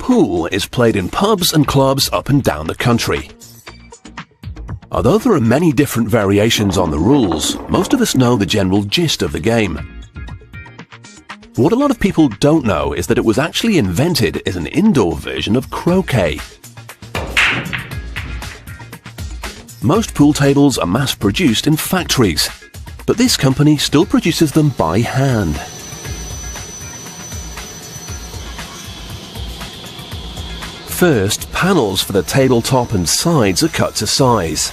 Pool is played in pubs and clubs up and down the country. Although there are many different variations on the rules, most of us know the general gist of the game. What a lot of people don't know is that it was actually invented as an indoor version of croquet. Most pool tables are mass-produced in factories, but this company still produces them by hand. First, panels for the tabletop and sides are cut to size.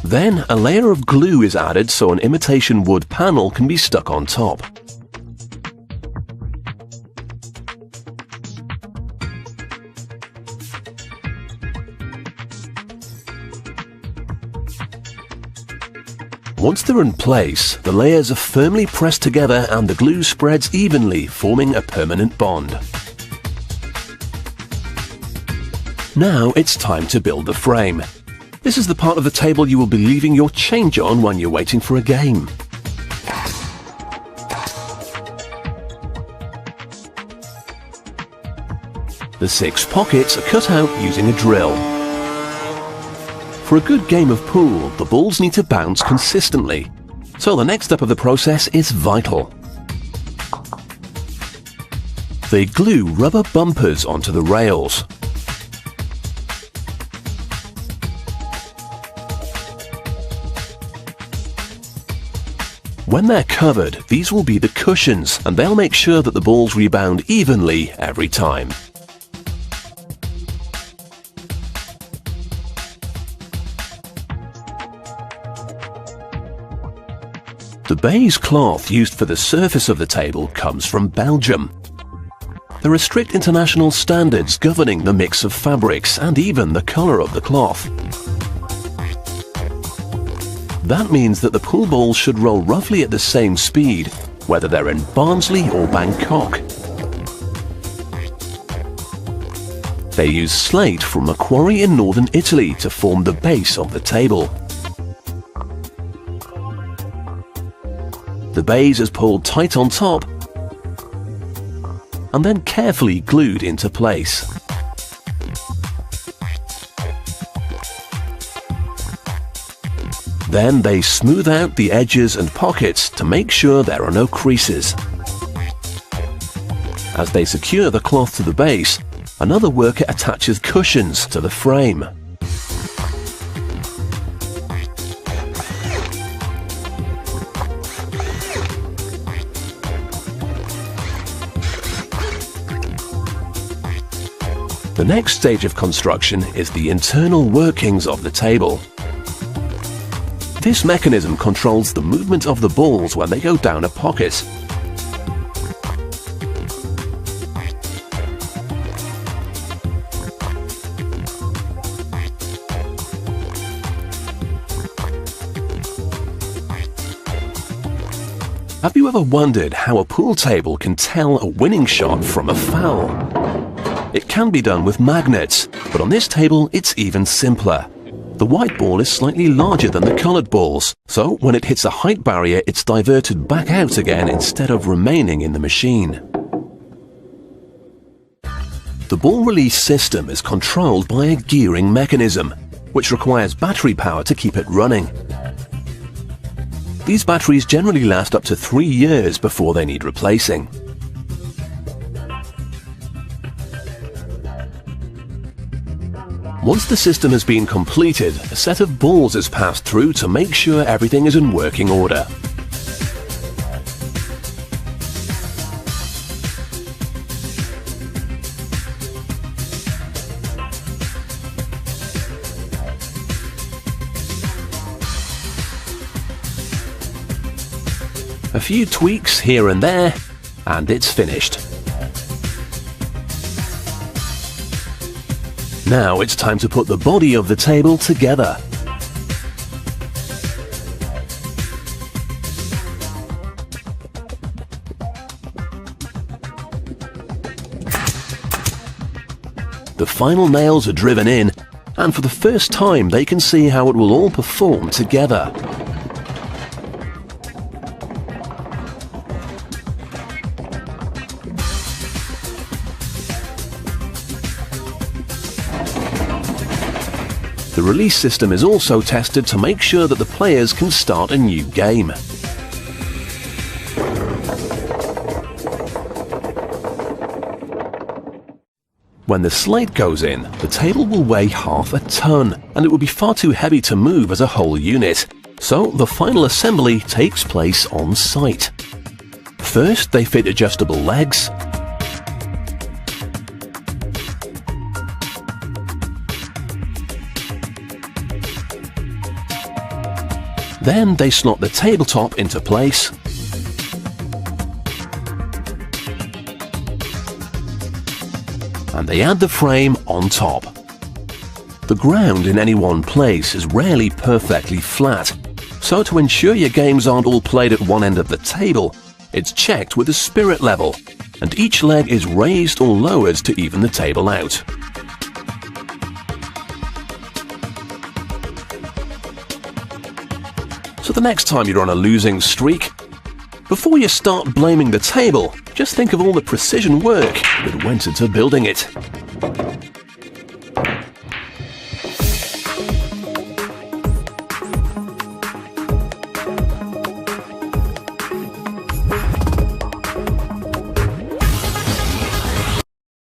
Then, a layer of glue is added so an imitation wood panel can be stuck on top. Once they're in place, the layers are firmly pressed together and the glue spreads evenly, forming a permanent bond. Now it's time to build the frame. This is the part of the table you will be leaving your change on when you're waiting for a game. The 6 pockets are cut out using a drill. For a good game of pool, the balls need to bounce consistently, so the next step of the process is vital. They glue rubber bumpers onto the rails. When they're covered, these will be the cushions, and they'll make sure that the balls rebound evenly every time. The baize cloth used for the surface of the table comes from Belgium. There are strict international standards governing the mix of fabrics and even the colour of the cloth. That means that the pool balls should roll roughly at the same speed, whether they're in Barnsley or Bangkok. They use slate from a quarry in northern Italy to form the base of the table. The baize is pulled tight on top and then carefully glued into place. Then they smooth out the edges and pockets to make sure there are no creases. As they secure the cloth to the base, another worker attaches cushions to the frame. The next stage of construction is the internal workings of the table. This mechanism controls the movement of the balls when they go down a pocket. Have you ever wondered how a pool table can tell a winning shot from a foul? It can be done with magnets, but on this table it's even simpler. The white ball is slightly larger than the coloured balls, so when it hits a height barrier it's diverted back out again instead of remaining in the machine. The ball release system is controlled by a gearing mechanism, which requires battery power to keep it running. These batteries generally last up to 3 years before they need replacing. Once the system has been completed, a set of balls is passed through to make sure everything is in working order. A few tweaks here and there, and it's finished. Now it's time to put the body of the table together. The final nails are driven in, and for the first time they can see how it will all perform together. The release system is also tested to make sure that the players can start a new game. When the slate goes in, the table will weigh half a ton, and it would be far too heavy to move as a whole unit. So the final assembly takes place on site. First, they fit adjustable legs. Then they slot the tabletop into place. And they add the frame on top. The ground in any one place is rarely perfectly flat, so to ensure your games aren't all played at one end of the table, it's checked with a spirit level, and each leg is raised or lowered to even the table out. So the next time you're on a losing streak, before you start blaming the table, just think of all the precision work that went into building it.